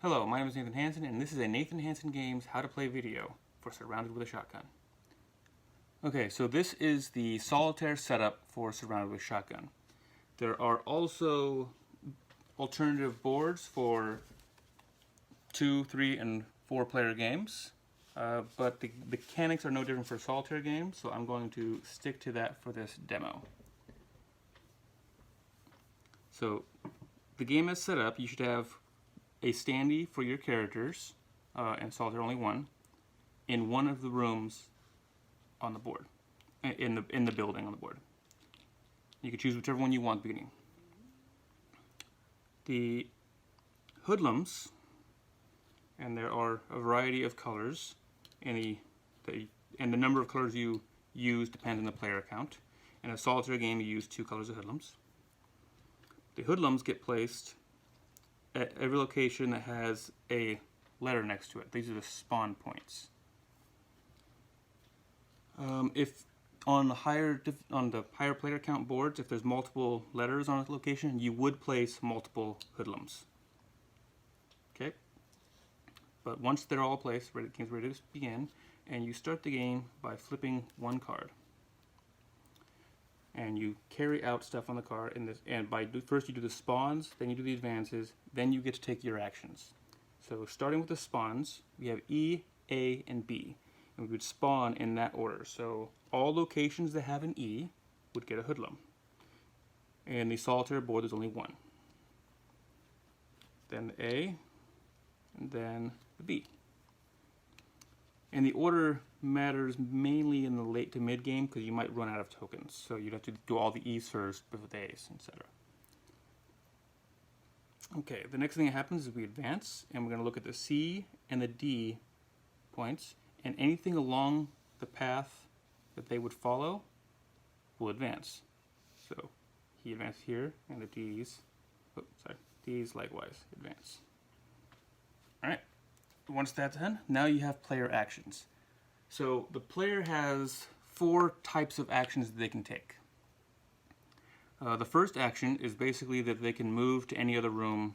Hello, my name is Nathan Hansen, and this is a Nathan Hansen Games How to Play video for Surrounded with a Shotgun. Okay, so this is the solitaire setup for Surrounded with Shotgun. There are also alternative boards for 2, 3, and 4 player games, but the mechanics are no different for solitaire games, so I'm going to stick to that for this demo. So the game is set up. You should have a standee for your characters, and solitaire only one, in one of the rooms on the board, in the building on the board. You can choose whichever one you want at the beginning. The hoodlums, and there are a variety of colors, and the number of colors you use depends on the player count. In a solitaire game, you use 2 colors of hoodlums. The hoodlums get placed at every location that has a letter next to it. These are the spawn points. If on the higher player count boards, if there's multiple letters on a location, you would place multiple hoodlums. Okay, but once they're all placed, the game's ready to begin, and you start the game by flipping one card. And you carry out stuff on the card first you do the spawns, then you do the advances, then you get to take your actions. So starting with the spawns, we have E, A, and B, and we would spawn in that order. So all locations that have an E would get a hoodlum. And the solitaire board, there's only one. Then the A, and then the B. And the order matters mainly in the late to mid game because you might run out of tokens. So you'd have to do all the E's first before the A's, etc. Okay, the next thing that happens is we advance, and we're going to look at the C and the D points, and anything along the path that they would follow will advance. So he advanced here, and the D's, D's likewise advance. All right. Once that's done, now you have player actions. So the player has 4 types of actions that they can take. The first action is basically that they can move to any other room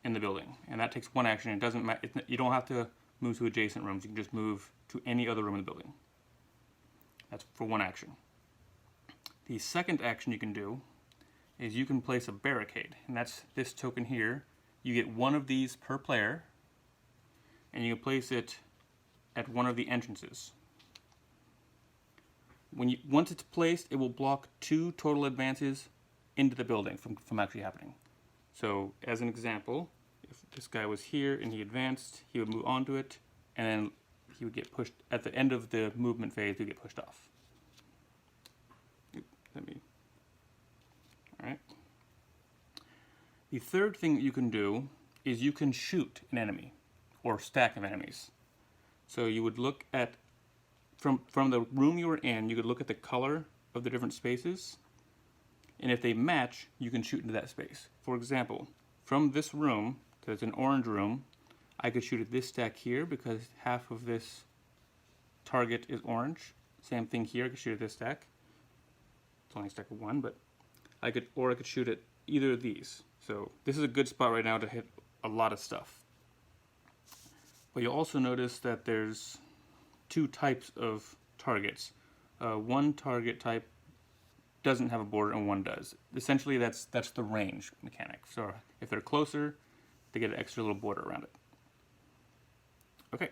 in the building, and that takes 1 action. It doesn't matter. You don't have to move to adjacent rooms. You can just move to any other room in the building. That's for 1 action. The second action you can do is you can place a barricade, and that's this token here. You get 1 of these per player, and you can place it at one of the entrances. Once it's placed, it will block 2 total advances into the building from actually happening. So as an example, if this guy was here and he advanced, he would move onto it, and then he would get pushed at the end of the movement phase. He would get pushed off. All right. The third thing that you can do is you can shoot an enemy or stack of enemies. So you would look at, from the room you were in, you could look at the color of the different spaces, and if they match, you can shoot into that space. For example, from this room, because it's an orange room, I could shoot at this stack here because half of this target is orange. Same thing here, I could shoot at this stack. It's only a stack of 1, but I could shoot at either of these. So this is a good spot right now to hit a lot of stuff. But you'll also notice that there's 2 types of targets. One target type doesn't have a border and one does. Essentially, that's the range mechanic. So if they're closer, they get an extra little border around it. Okay,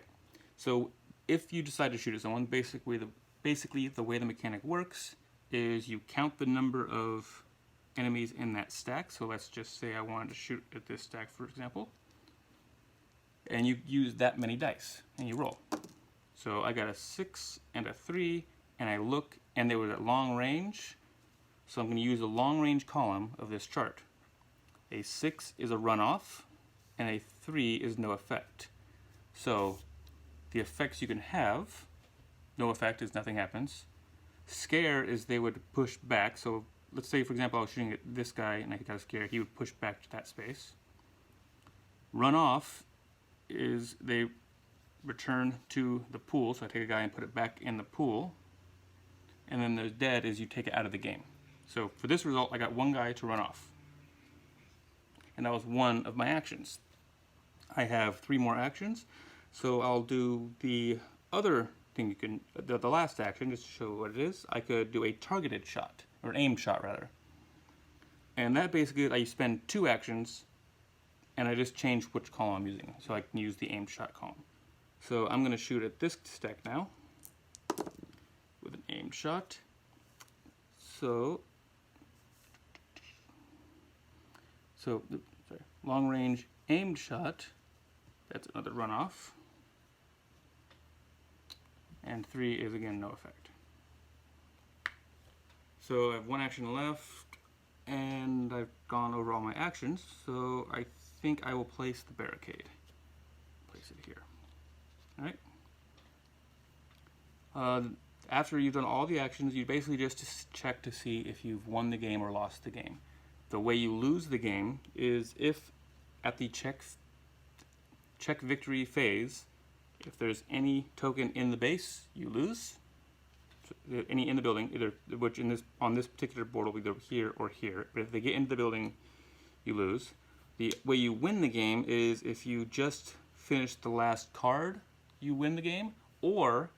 so if you decide to shoot at someone, basically the way the mechanic works is you count the number of enemies in that stack. So let's just say I wanted to shoot at this stack, for example. And you use that many dice, and you roll. So I got a 6 and a 3, and I look, and they were at long range, so I'm going to use a long range column of this chart. A 6 is a runoff, and a 3 is no effect. So the effects you can have, no effect is nothing happens. Scare is they would push back, so let's say, for example, I was shooting at this guy, and I got a scare, he would push back to that space. Runoff is they return to the pool, so I take a guy and put it back in the pool, and then there's dead is you take it out of the game. So for this result, I got 1 guy to run off, and that was 1 of my actions. I have 3 more actions, so I'll do the other thing you can, the last action, just to show what it is. I could do a targeted shot, or an aimed shot rather. And that basically, I spend 2 actions, and I just change which column I'm using, so I can use the aimed shot column. So I'm going to shoot at this stack now, with an aimed shot. So long range aimed shot, that's another runoff. And 3 is again no effect. So I have 1 action left, and I've gone over all my actions, so I think I will place the barricade. Place it here. Alright. After you've done all the actions, you basically just check to see if you've won the game or lost the game. The way you lose the game is if at the check victory phase, if there's any token in the base, you lose. So, any in the building, either which on this particular board will be either here or here. But if they get into the building, you lose. The way you win the game is if you just finish the last card, you win the game, or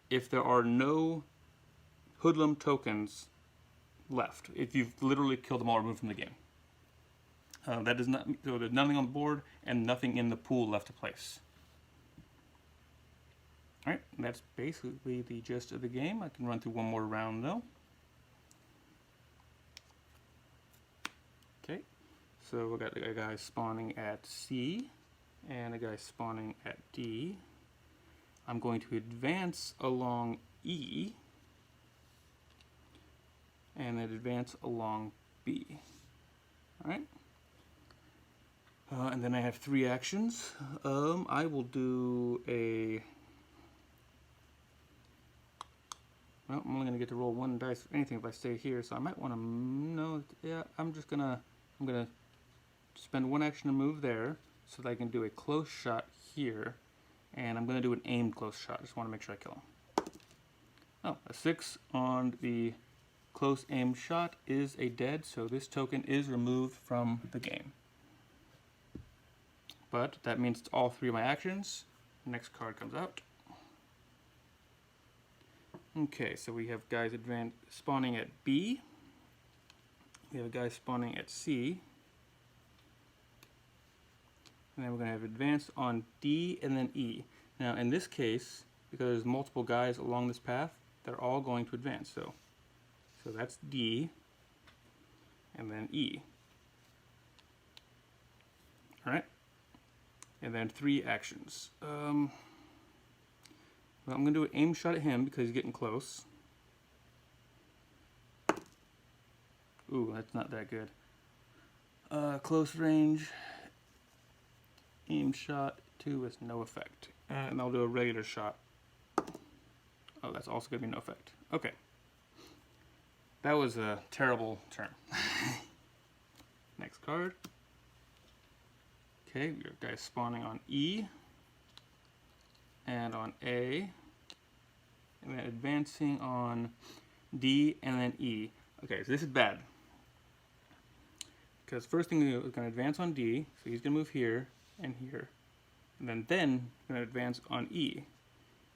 if there are no hoodlum tokens left. If you've literally killed them all, removed from the game. That does not, so there's nothing on the board and nothing in the pool left to place. Alright, that's basically the gist of the game. I can run through one more round though. Okay, so we got a guy spawning at C and a guy spawning at D. I'm going to advance along E and then advance along B. Alright. And then I have 3 actions. I will do a... Well, I'm only going to get to roll 1 dice for anything if I stay here, so I might want to... No, yeah, I'm going to spend 1 action to move there so that I can do a close shot here. And I'm going to do an aimed close shot. Just want to make sure I kill him. Oh, a 6 on the close aimed shot is a dead, so this token is removed from the game. But that means it's all 3 of my actions. Next card comes out. Okay, so we have guys spawning at B. We have a guy spawning at C. And then we're going to have advance on D and then E. Now in this case, because there's multiple guys along this path, they're all going to advance. So that's D and then E. Alright. And then 3 actions. Well, I'm going to do an aim shot at him because he's getting close. Ooh, that's not that good. Close range. Aim shot 2 with no effect. And I'll do a regular shot. Oh, that's also going to be no effect. Okay. That was a terrible turn. Next card. Okay, we have guys spawning on E and on A, and then advancing on D and then E. Okay, so this is bad. Because first thing we're going to advance on D, so he's going to move here and here. And then going to advance on E.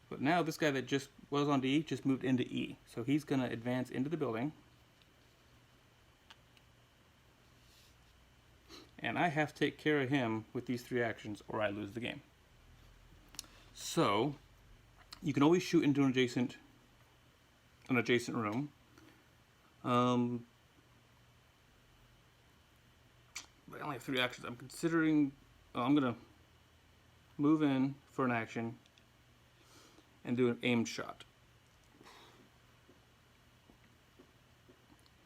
But now this guy that just was on D just moved into E. So he's going to advance into the building. And I have to take care of him with these 3 actions or I lose the game. So, you can always shoot into an adjacent room. But I only have 3 actions. I'm considering, I'm going to move in for an action and do an aimed shot.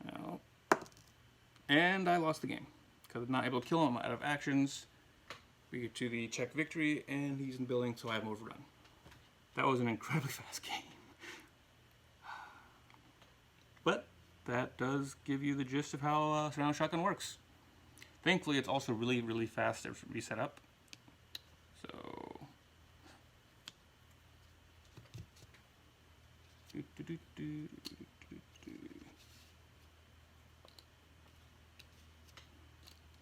Now, and I lost the game. Because I'm not able to kill him out of actions. We get to the check victory, and he's in building, so I have him overrun. That was an incredibly fast game. But that does give you the gist of how surround shotgun works. Thankfully, it's also really, really fast to reset up. So...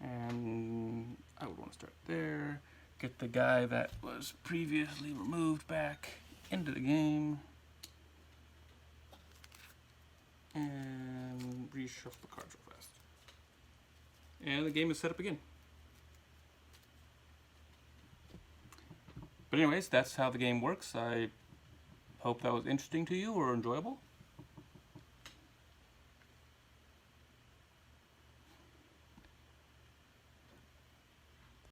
And I would want to start there. get the guy that was previously removed back into the game. And reshuffle the cards real fast. And the game is set up again. But anyways, that's how the game works. I hope that was interesting to you or enjoyable.